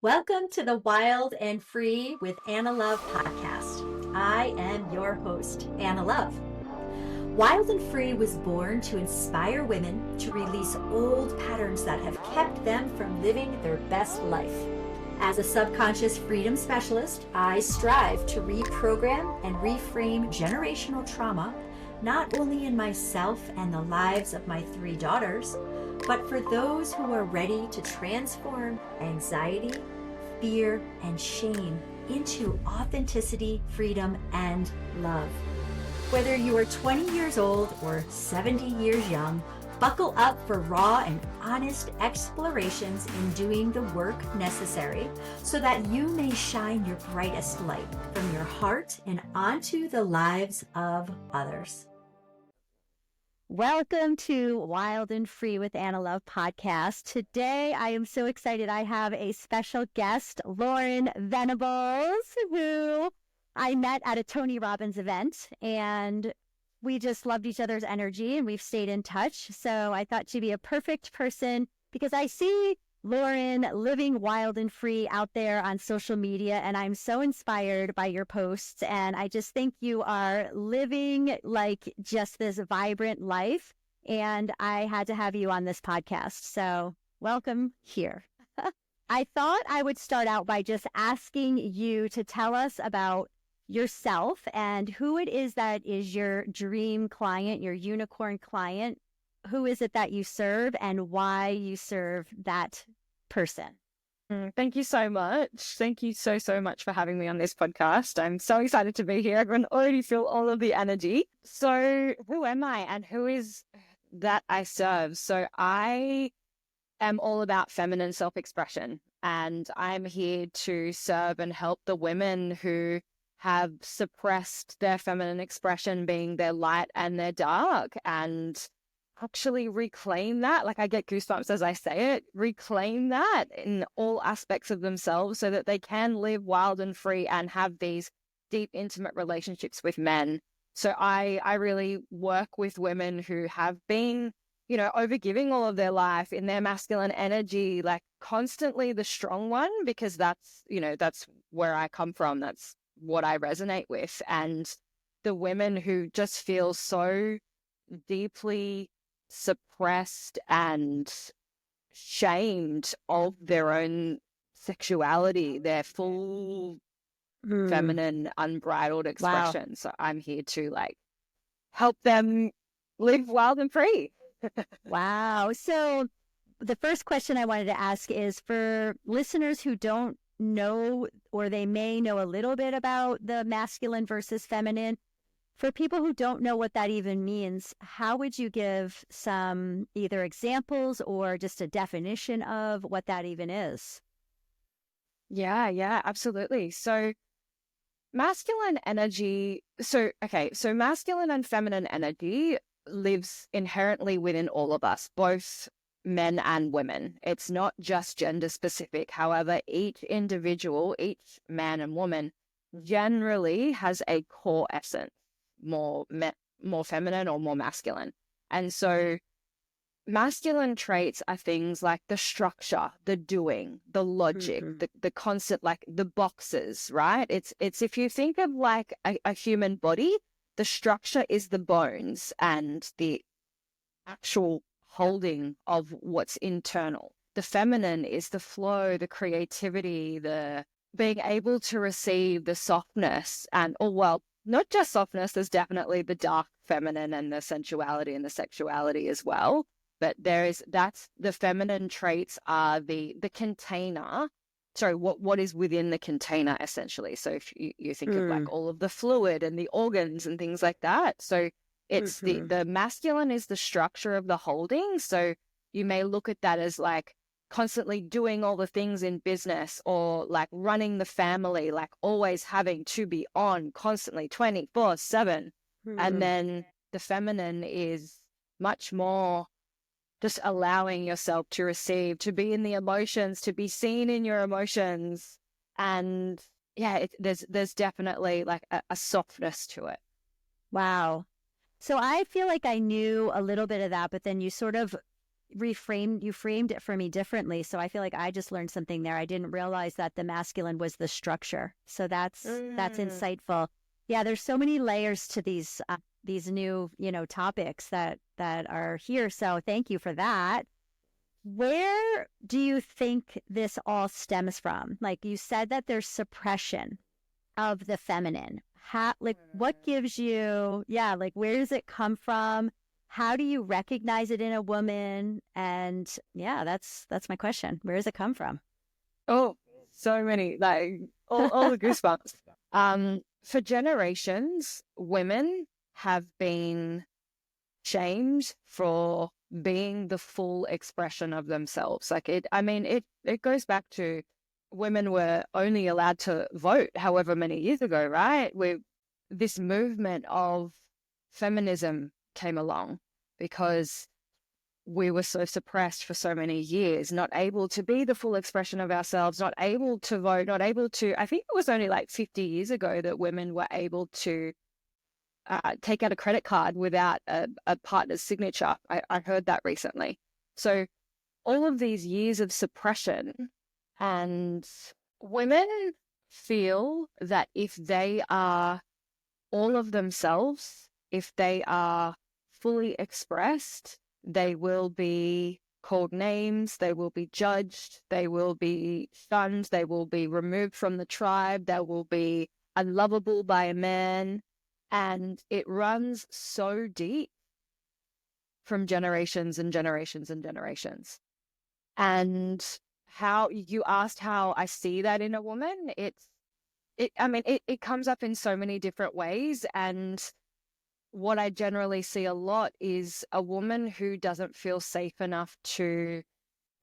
Welcome to the Wild and Free with Anna Love podcast. I am your host, Anna Love. Wild and Free was born to inspire women to release old patterns that have kept them from living their best life. As a subconscious freedom specialist, I strive to reprogram and reframe generational trauma, not only in myself and the lives of my 3 daughters, but for those who are ready to transform anxiety, fear, and shame into authenticity, freedom, and love. Whether you are 20 years old or 70 years young, buckle up for raw and honest explorations in doing the work necessary so that you may shine your brightest light from your heart and onto the lives of others. Welcome to Wild and Free with Anna Love podcast. Today, I am so excited. I have a special guest, Lauren Venables, who I met at a Tony Robbins event, and we just loved each other's energy, and we've stayed in touch. So I thought she'd be a perfect person because I see Lauren living wild and free out there on social media, and I'm so inspired by your posts, and I just think you are living like just this vibrant life, and I had to have you on this podcast, so welcome here. I thought I would start out by just asking you to tell us about yourself and who it is that is your dream client, your unicorn client. Who is it that you serve and why you serve that person? Thank you so much. Thank you so much for having me on this podcast. I'm so excited to be here. I can already feel all of the energy. So who am I and who is that I serve? So I am all about feminine self-expression, and I'm here to serve and help the women who have suppressed their feminine expression, being their light and their dark, and actually reclaim that. Like, I get goosebumps as I say it. Reclaim that in all aspects of themselves so that they can live wild and free and have these deep, intimate relationships with men. So I really work with women who have been, overgiving all of their life in their masculine energy, like constantly the strong one, because that's where I come from. That's what I resonate with. And the women who just feel so deeply suppressed and shamed of their own sexuality, their full feminine unbridled expression. Wow. So I'm here to help them live wild and free. Wow. So the first question I wanted to ask is for listeners who don't know, or they may know a little bit about the masculine versus feminine. For people who don't know what that even means, how would you give some either examples or just a definition of what that even is? Yeah, absolutely. So masculine energy, so masculine and feminine energy lives inherently within all of us, both men and women. It's not just gender specific. However, each individual, each man and woman generally has a core essence, more feminine or more masculine. And so masculine traits are things like the structure, the doing, the logic, the concept, like the boxes, right? It's if you think of like a human body, the structure is the bones and the actual holding of what's internal. The feminine is the flow, the creativity, the being able to receive the softness, and not just softness, there's definitely the dark feminine and the sensuality and the sexuality as well. But that's the feminine traits are the container. Sorry, what is within the container essentially. So if you think of like all of the fluid and the organs and things like that. So it's the masculine is the structure of the holding. So you may look at that as like constantly doing all the things in business, or like running the family, like always having to be on constantly 24/7. And then the feminine is much more just allowing yourself to receive, to be in the emotions, to be seen in your emotions. And yeah, there's definitely like a softness to it. Wow. So I feel like I knew a little bit of that, but then you sort of you framed it for me differently. So I feel like I just learned something there. I didn't realize that the masculine was the structure. So that's insightful. Yeah, there's so many layers to these new, topics that are here. So thank you for that. Where do you think this all stems from? Like you said that there's suppression of the feminine. What gives you, where does it come from? How do you recognize it in a woman? And that's my question. Where does it come from? Oh, so many, like all the goosebumps. For generations, women have been shamed for being the full expression of themselves. Like it goes back to women were only allowed to vote however many years ago, right? This movement of feminism came along because we were so suppressed for so many years, not able to be the full expression of ourselves, not able to vote, not able to, I think it was only like 50 years ago that women were able to take out a credit card without a partner's signature. I heard that recently. So all of these years of suppression, and women feel that if they are all of themselves, if they are fully expressed, they will be called names, they will be judged, they will be shunned, they will be removed from the tribe, they will be unlovable by a man. And it runs so deep from generations and generations and generations. And how you asked how I see that in a woman, it comes up in so many different ways. And what I generally see a lot is a woman who doesn't feel safe enough to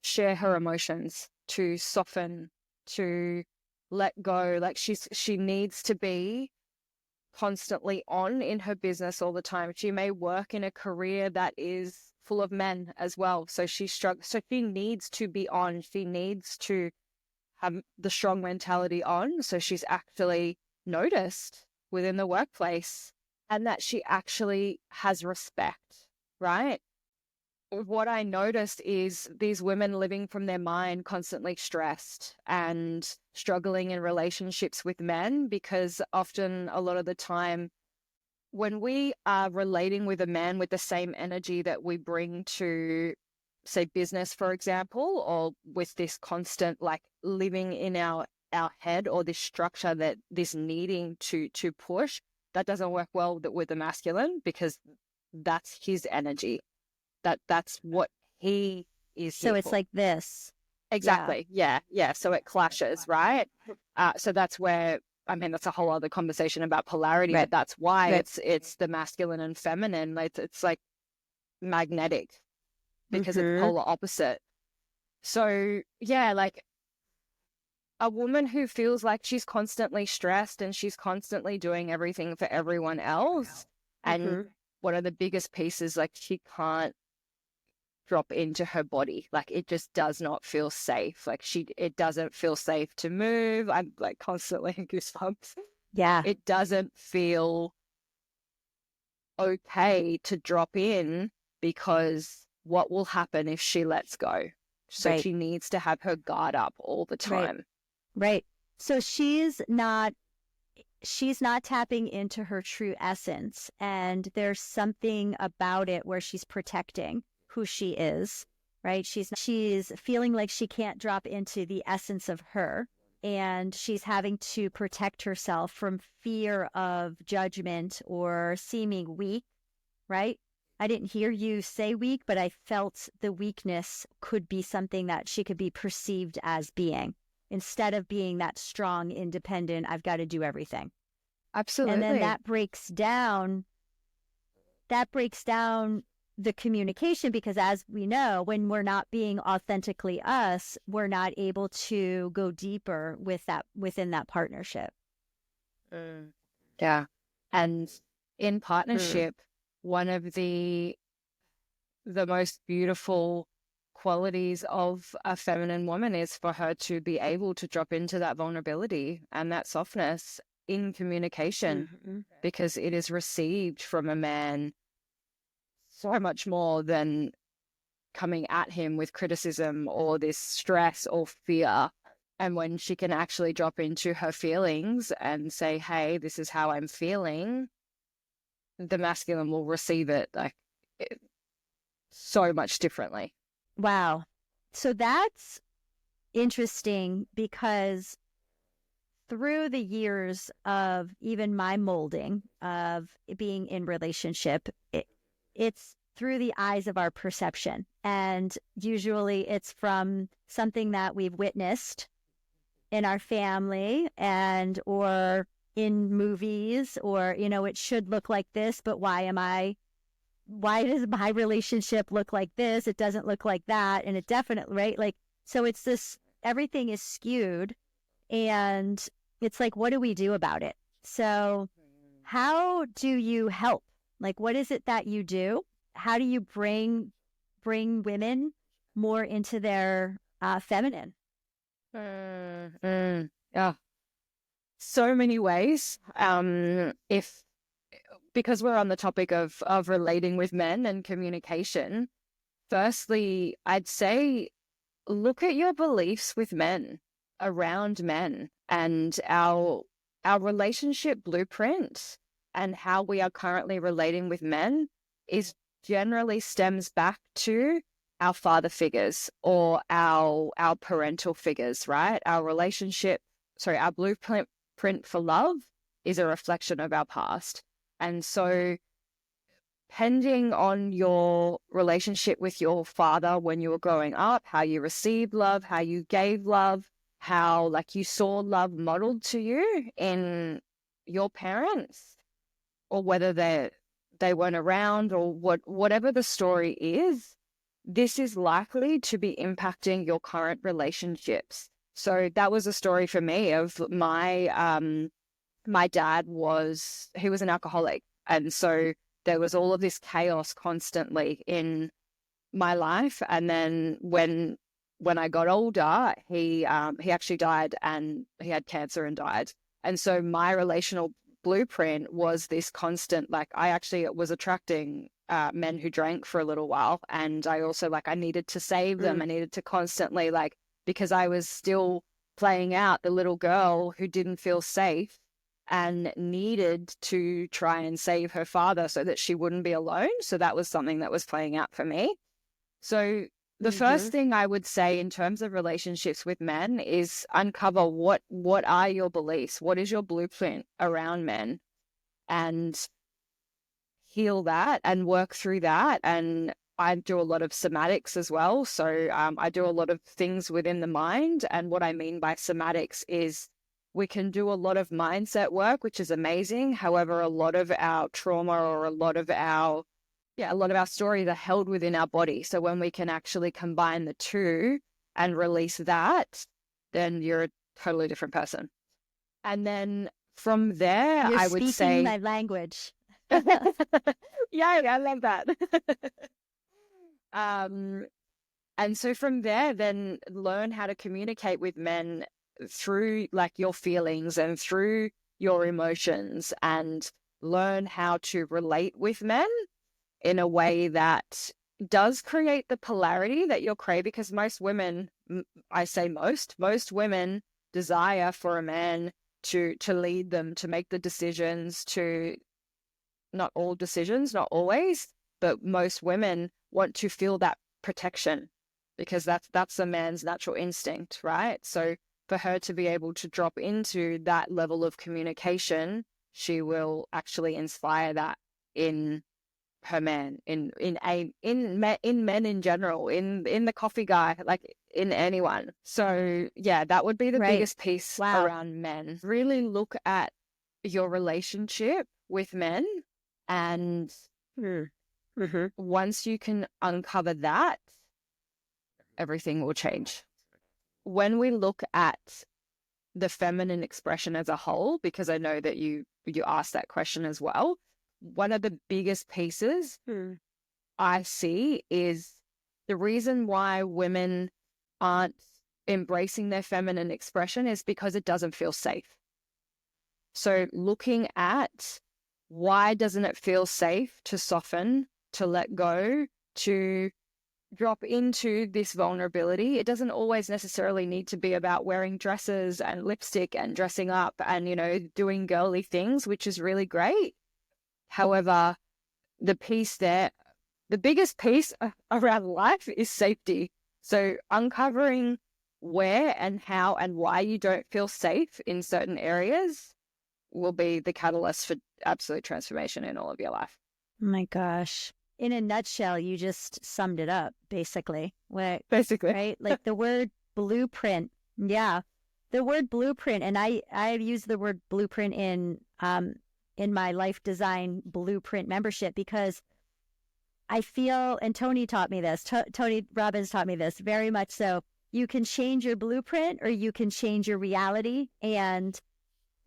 share her emotions, to soften, to let go. Like she needs to be constantly on in her business all the time. She may work in a career that is full of men as well. So she struggles. So she needs to be on. She needs to have the strong mentality on. So she's actually noticed within the workplace, and that she actually has respect, right? What I noticed is these women living from their mind, constantly stressed and struggling in relationships with men, because often a lot of the time when we are relating with a man with the same energy that we bring to, say, business, for example, or with this constant like living in our head, or this structure, that this needing to push, that doesn't work well with the masculine, because that's his energy. That's what he is. So it's like this. Exactly. Yeah. So it clashes, right? So that's where, that's a whole other conversation about polarity, Right. but that's why Right. it's the masculine and feminine. It's like magnetic, because it's polar opposite. So yeah, like a woman who feels like she's constantly stressed and she's constantly doing everything for everyone else. And one of the biggest pieces, like she can't drop into her body. Like it just does not feel safe. Like it doesn't feel safe to move. I'm like constantly in goosebumps. Yeah. It doesn't feel okay to drop in, because what will happen if she lets go? So she needs to have her guard up all the time. Right. So she's not tapping into her true essence, and there's something about it where she's protecting who she is, right? She's feeling like she can't drop into the essence of her, and she's having to protect herself from fear of judgment or seeming weak, right? I didn't hear you say weak, but I felt the weakness could be something that she could be perceived as being, instead of being that strong, independent, I've got to do everything. Absolutely. And then that breaks down the communication, because as we know, when we're not being authentically us, we're not able to go deeper within that partnership. Yeah. And in partnership, one of the most beautiful qualities of a feminine woman is for her to be able to drop into that vulnerability and that softness in communication, because it is received from a man so much more than coming at him with criticism or this stress or fear. And when she can actually drop into her feelings and say, hey, this is how I'm feeling, the masculine will receive it like so much differently. Wow. So that's interesting, because through the years of even my molding of being in relationship, it's through the eyes of our perception. And usually it's from something that we've witnessed in our family and or in movies, or, you know, it should look like this, but why does my relationship look like this? It doesn't look like that. And it definitely, right? Like, so it's this, everything is skewed, and it's like, what do we do about it? So how do you help? Like, what is it that you do? How do you bring women more into their feminine? Yeah, so many ways. If because we're on the topic of relating with men and communication, firstly, I'd say look at your beliefs with men, around men, and our relationship blueprint and how we are currently relating with men is generally stems back to our father figures or our parental figures, right? Our blueprint for love is a reflection of our past. And so depending on your relationship with your father when you were growing up, how you received love, how you gave love, how like you saw love modeled to you in your parents, or whether they weren't around, or whatever the story is, this is likely to be impacting your current relationships. So that was a story for me of my dad he was an alcoholic. And so there was all of this chaos constantly in my life. And then when I got older, he actually died, and he had cancer and died. And so my relational blueprint was this constant, like I actually was attracting men who drank for a little while. And I also I needed to save them. I needed to constantly because I was still playing out the little girl who didn't feel safe and needed to try and save her father so that she wouldn't be alone. So that was something that was playing out for me. So the first thing I would say in terms of relationships with men is uncover what are your beliefs? What is your blueprint around men? And heal that and work through that. And I do a lot of somatics as well. So I do a lot of things within the mind. And what I mean by somatics is we can do a lot of mindset work, which is amazing. However, a lot of our trauma or a lot of our stories are held within our body. So when we can actually combine the two and release that, then you're a totally different person. And then from there, You're I would say... speaking my language. Yeah, I love that. And so from there, then learn how to communicate with men through your feelings and through your emotions, and learn how to relate with men in a way that does create the polarity that you're craving, because most women, I say most women desire for a man to lead them, to make the decisions, to not all decisions, not always, but most women want to feel that protection, because that's a man's natural instinct, right? So for her to be able to drop into that level of communication, she will actually inspire that in her man, in men in general, in the coffee guy, in anyone. So yeah, that would be the biggest piece around men. Really look at your relationship with men, and once you can uncover that, everything will change. When we look at the feminine expression as a whole, because I know that you asked that question as well, one of the biggest pieces I see is the reason why women aren't embracing their feminine expression is because it doesn't feel safe. So looking at why doesn't it feel safe to soften, to let go, to drop into this vulnerability. It doesn't always necessarily need to be about wearing dresses and lipstick and dressing up and, doing girly things, which is really great. However, the biggest piece around life is safety. So uncovering where and how and why you don't feel safe in certain areas will be the catalyst for absolute transformation in all of your life. Oh my gosh. In a nutshell, you just summed it up, basically. Basically. Right? Like the word blueprint. Yeah. The word blueprint. And I use the word blueprint in my life design blueprint membership, because I feel, and Tony taught me this, Tony Robbins taught me this very much so, you can change your blueprint or you can change your reality. And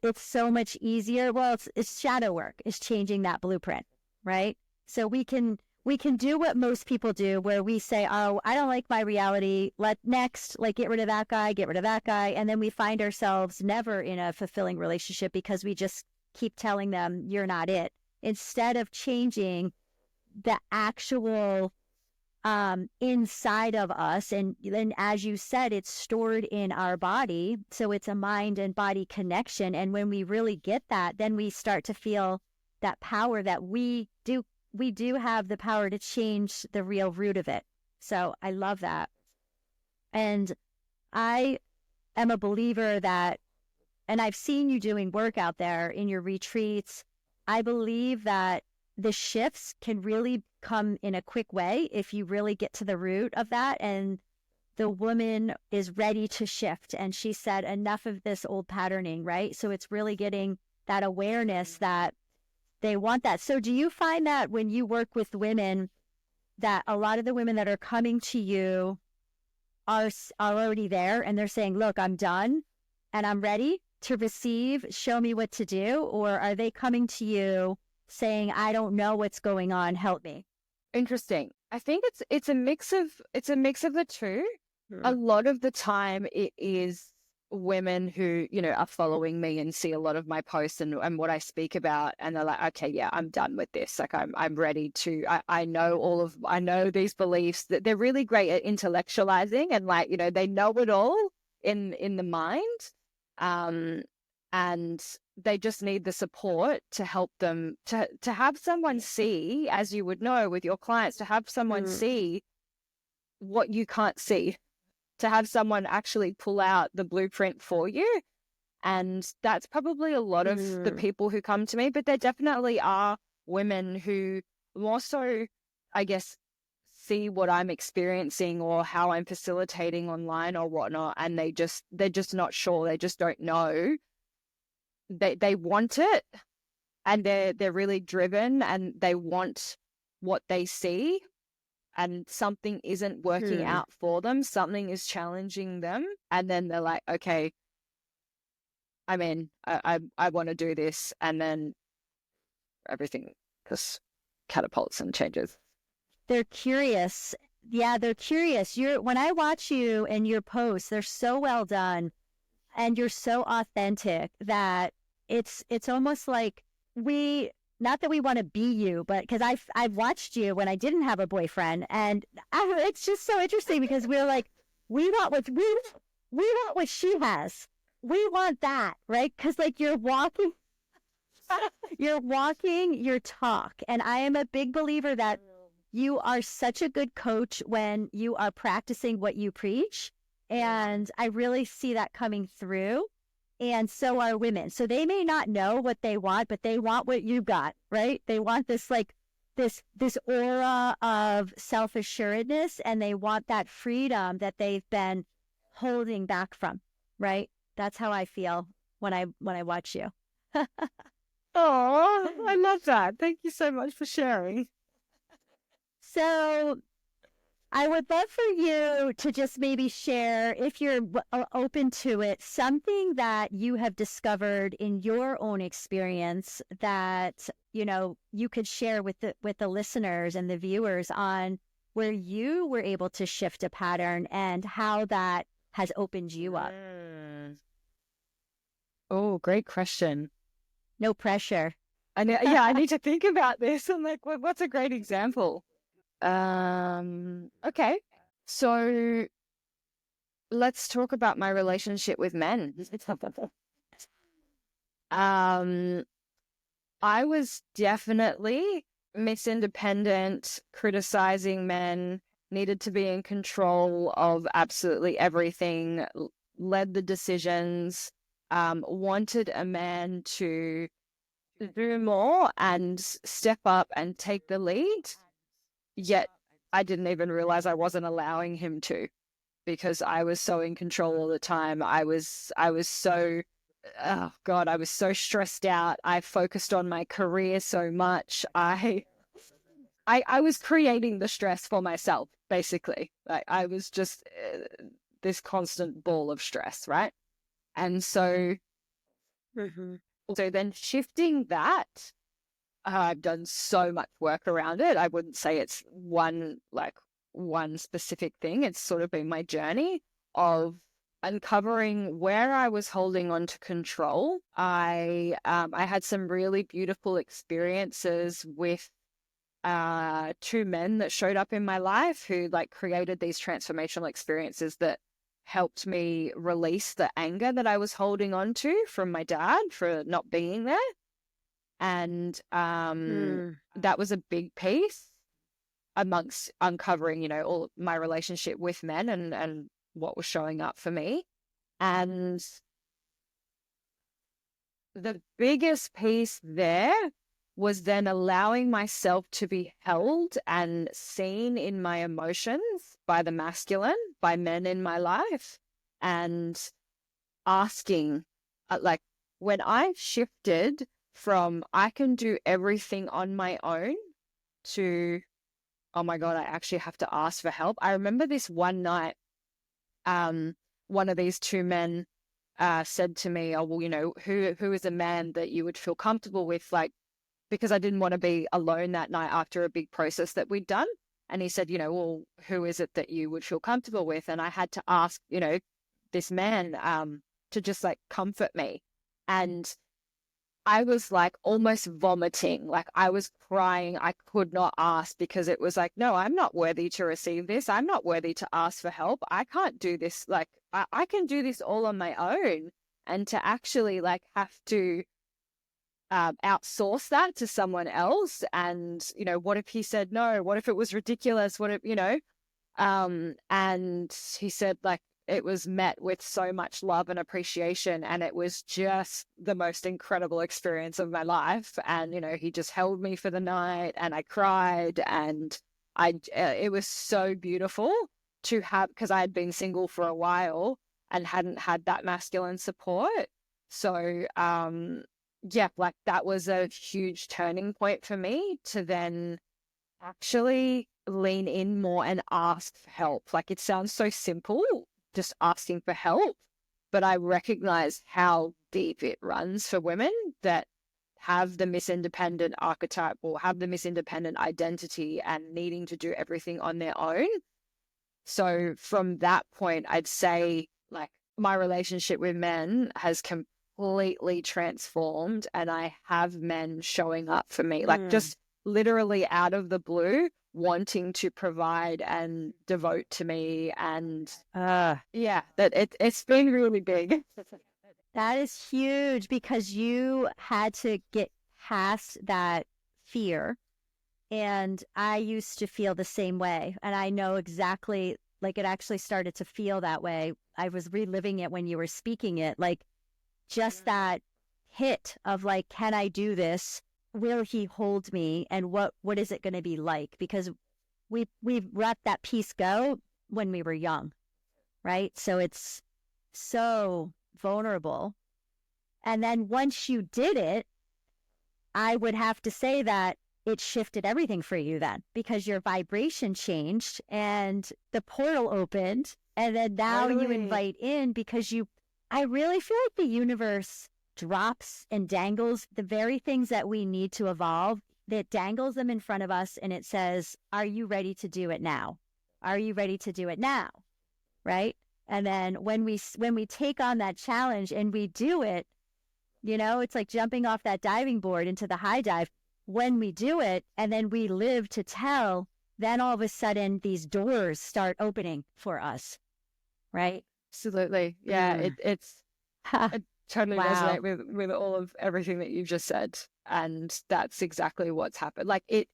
it's so much easier. Well, it's shadow work, is changing that blueprint, right? So we can do what most people do, where we say, oh, I don't like my reality. Get rid of that guy, get rid of that guy. And then we find ourselves never in a fulfilling relationship because we just keep telling them you're not it, instead of changing the actual inside of us. And then, as you said, it's stored in our body. So it's a mind and body connection. And when we really get that, then we start to feel that power that we do have the power to change the real root of it. So I love that. And I am a believer that, and I've seen you doing work out there in your retreats, I believe that the shifts can really come in a quick way if you really get to the root of that. And the woman is ready to shift. And she said, enough of this old patterning, right? So it's really getting that awareness that they want that. So do you find that when you work with women, that a lot of the women that are coming to you are already there and they're saying, look, I'm done and I'm ready to receive, show me what to do? Or are they coming to you saying, I don't know what's going on, help me? Interesting. I think it's a mix of the two. A lot of the time it is women who, are following me and see a lot of my posts and what I speak about, and they're like, okay, yeah, I'm done with this. Like I'm ready to, I know these beliefs, that they're really great at intellectualizing and they know it all in the mind. And they just need the support to help them to have someone see, as you would know with your clients, to have someone see what you can't see, to have someone actually pull out the blueprint for you. And that's probably a lot of the people who come to me, but there definitely are women who more so, I guess, see what I'm experiencing or how I'm facilitating online or whatnot, and they're just not sure. They just don't know. They want it, and they're really driven, and they want what they see, and something isn't working out for them. Something is challenging them, and then they're like, okay, I'm in. I want to do this, and then everything just catapults and changes. They're curious. Yeah, they're curious. When I watch you and your posts, they're so well done. And you're so authentic that it's almost like not that we want to be you, but because I've watched you when I didn't have a boyfriend, and it's just so interesting because we're like, we want what she has. We want that, right? Because like you're walking your talk. And I am a big believer that you are such a good coach when you are practicing what you preach. And I really see that coming through. And so are women. So they may not know what they want, but they want what you got, right? They want this this aura of self-assuredness, and they want that freedom that they've been holding back from, right? That's how I feel when I watch you. Oh, I love that. Thank you so much for sharing. So I would love for you to just maybe share, if you're open to it, something that you have discovered in your own experience that, you could share with the listeners and the viewers on where you were able to shift a pattern and how that has opened you up. Oh, great question. No pressure. I need to think about this. I'm like, what's a great example? Okay. So let's talk about my relationship with men. Um, I was definitely Miss Independent, criticizing men, needed to be in control of absolutely everything, led the decisions, wanted a man to do more and step up and take the lead. Yet I didn't even realize I wasn't allowing him to, because I was so in control all the time. I was so, oh God, I was so stressed out. I focused on my career so much. I was creating the stress for myself, basically. Like I was just this constant ball of stress, right? And so, so then shifting that, I've done so much work around it. I wouldn't say it's one specific thing. It's sort of been my journey of uncovering where I was holding on to control. I had some really beautiful experiences with two men that showed up in my life who like created these transformational experiences that helped me release the anger that I was holding on to from my dad for not being there. And that was a big piece amongst uncovering, all my relationship with men and what was showing up for me. And the biggest piece there was then allowing myself to be held and seen in my emotions by the masculine, by men in my life, and asking, like, when I shifted from I can do everything on my own to, oh my God, I actually have to ask for help. I remember this one night, one of these two men said to me, oh, well, who is a man that you would feel comfortable with? Like, because I didn't want to be alone that night after a big process that we'd done. And he said, well, who is it that you would feel comfortable with? And I had to ask, this man to just like comfort me. And I was like almost vomiting, like I was crying. I could not ask because it was like, no, I'm not worthy to receive this. I'm not worthy to ask for help. I can't do this. Like I can do this all on my own. And to actually like have to outsource that to someone else. And, what if he said no? What if it was ridiculous? What if, and he said like, it was met with so much love and appreciation. And it was just the most incredible experience of my life. And, he just held me for the night and I cried and it was so beautiful to have, because I had been single for a while and hadn't had that masculine support. So, yeah, like that was a huge turning point for me to then actually lean in more and ask for help. Like it sounds so simple, just asking for help, but I recognize how deep it runs for women that have the Miss Independent archetype or have the Miss Independent identity and needing to do everything on their own. So from that point, I'd say like my relationship with men has completely transformed and I have men showing up for me, like just literally out of the blue, wanting to provide and devote to me. And yeah, that it's been really big. That is huge because you had to get past that fear. And I used to feel the same way. And I know exactly, like it actually started to feel that way. I was reliving it when you were speaking it, like just that hit of like, can I do this? Will he hold me? And what is it going to be like? Because we let that piece go when we were young, right? So it's so vulnerable. And then once you did it, I would have to say that it shifted everything for you then, because your vibration changed and the portal opened. And then now you invite in because I really feel like the universe drops and dangles the very things that we need to evolve, that dangles them in front of us. And it says, are you ready to do it now? Are you ready to do it now? Right. And then when we take on that challenge and we do it, it's like jumping off that diving board into the high dive. When we do it and then we live to tell then all of a sudden these doors start opening for us, right? Absolutely. Yeah, it's I totally Wow. resonate with all of everything that you've just said. And that's exactly what's happened. Like it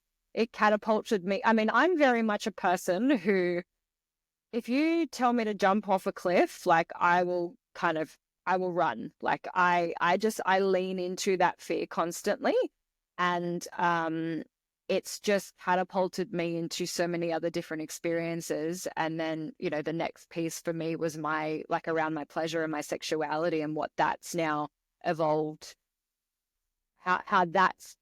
catapulted me. I mean, I'm very much a person who, if you tell me to jump off a cliff, like I will run. Like I lean into that fear constantly. And it's just catapulted me into so many other different experiences. And then, the next piece for me was around my pleasure and my sexuality and what that's now evolved, how that's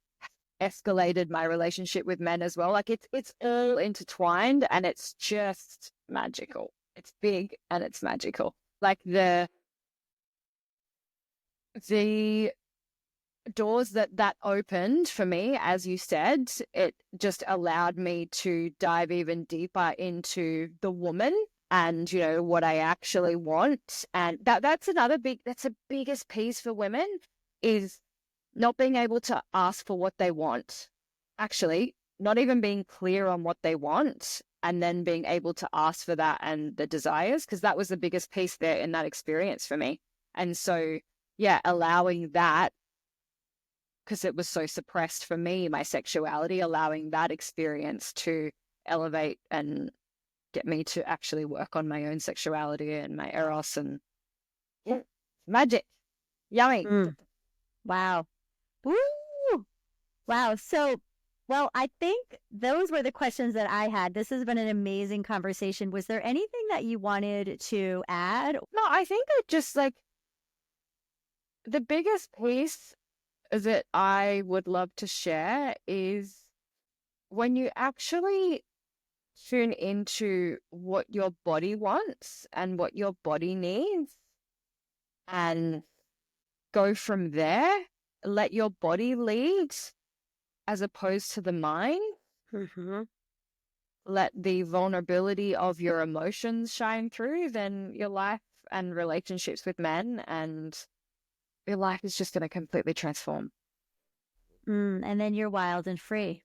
escalated my relationship with men as well. Like it's all intertwined and it's just magical. It's big and it's magical. Like the doors that opened for me, as you said, it just allowed me to dive even deeper into the woman and what I actually want. And that's the biggest piece for women, is not being able to ask for what they want, actually not even being clear on what they want, and then being able to ask for that and the desires, because that was the biggest piece there in that experience for me. And so, yeah, allowing that, because it was so suppressed for me, my sexuality, allowing that experience to elevate and get me to actually work on my own sexuality and my eros, and yeah, magic. Yummy. Wow. Woo! Wow. So, well, I think those were the questions that I had. This has been an amazing conversation. Was there anything that you wanted to add? No, I think that just like the biggest piece that I would love to share is when you actually tune into what your body wants and what your body needs and go from there, let your body lead as opposed to the mind. Let the vulnerability of your emotions shine through, then your life and relationships with men and your life is just going to completely transform. And then you're wild and free,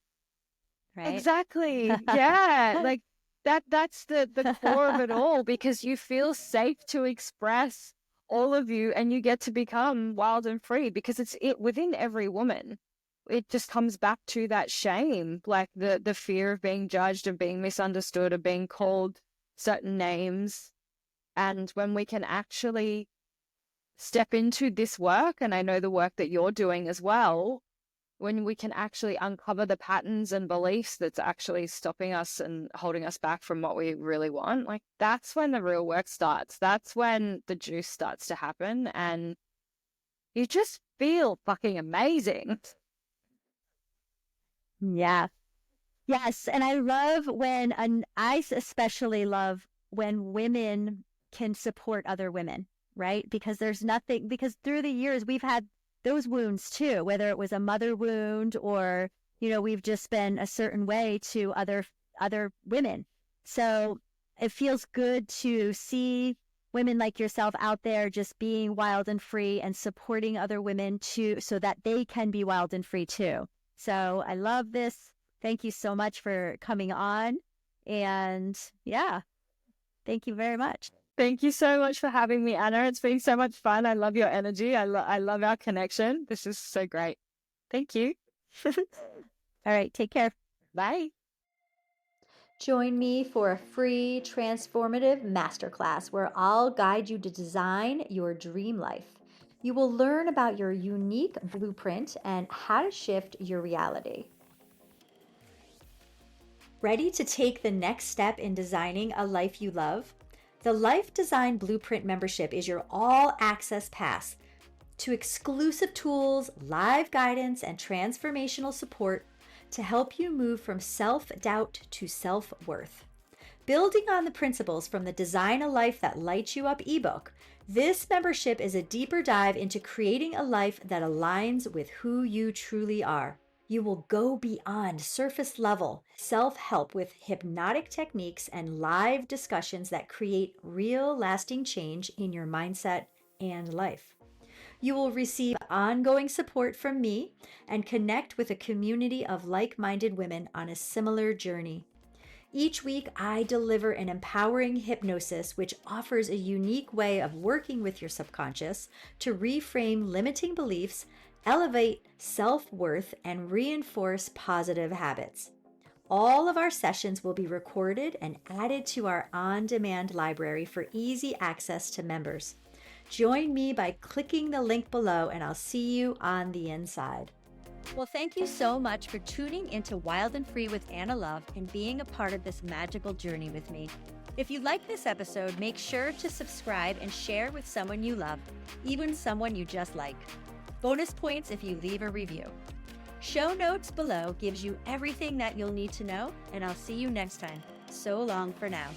right? Exactly. Yeah. Like that's the core of it all, because you feel safe to express all of you and you get to become wild and free, because it's within every woman. It just comes back to that shame, like the fear of being judged, of being misunderstood, of being called certain names. And when we can actually step into this work, and I know the work that you're doing as well, when we can actually uncover the patterns and beliefs that's actually stopping us and holding us back from what we really want, like that's when the real work starts. That's when the juice starts to happen and you just feel fucking amazing. Yeah. Yes. And I especially love when women can support other women, right? Because because through the years we've had those wounds too, whether it was a mother wound or, we've just been a certain way to other women. So it feels good to see women like yourself out there just being wild and free and supporting other women too, so that they can be wild and free too. So I love this. Thank you so much for coming on. And yeah, thank you very much. Thank you so much for having me, Anna. It's been so much fun. I love your energy. I love our connection. This is so great. Thank you. All right. Take care. Bye. Join me for a free transformative masterclass where I'll guide you to design your dream life. You will learn about your unique blueprint and how to shift your reality. Ready to take the next step in designing a life you love? The Life Design Blueprint membership is your all-access pass to exclusive tools, live guidance, and transformational support to help you move from self-doubt to self-worth. Building on the principles from the Design a Life That Lights You Up ebook, this membership is a deeper dive into creating a life that aligns with who you truly are. You will go beyond surface level self-help with hypnotic techniques and live discussions that create real lasting change in your mindset and life. You will receive ongoing support from me and connect with a community of like-minded women on a similar journey. Each week, I deliver an empowering hypnosis which offers a unique way of working with your subconscious to reframe limiting beliefs, elevate self-worth, and reinforce positive habits. All of our sessions will be recorded and added to our on-demand library for easy access to members. Join me by clicking the link below, and I'll see you on the inside. Well, thank you so much for tuning into Wild and Free with Anna Love and being a part of this magical journey with me. If you like this episode, make sure to subscribe and share with someone you love, even someone you just like. Bonus points if you leave a review. Show notes below gives you everything that you'll need to know, and I'll see you next time. So long for now.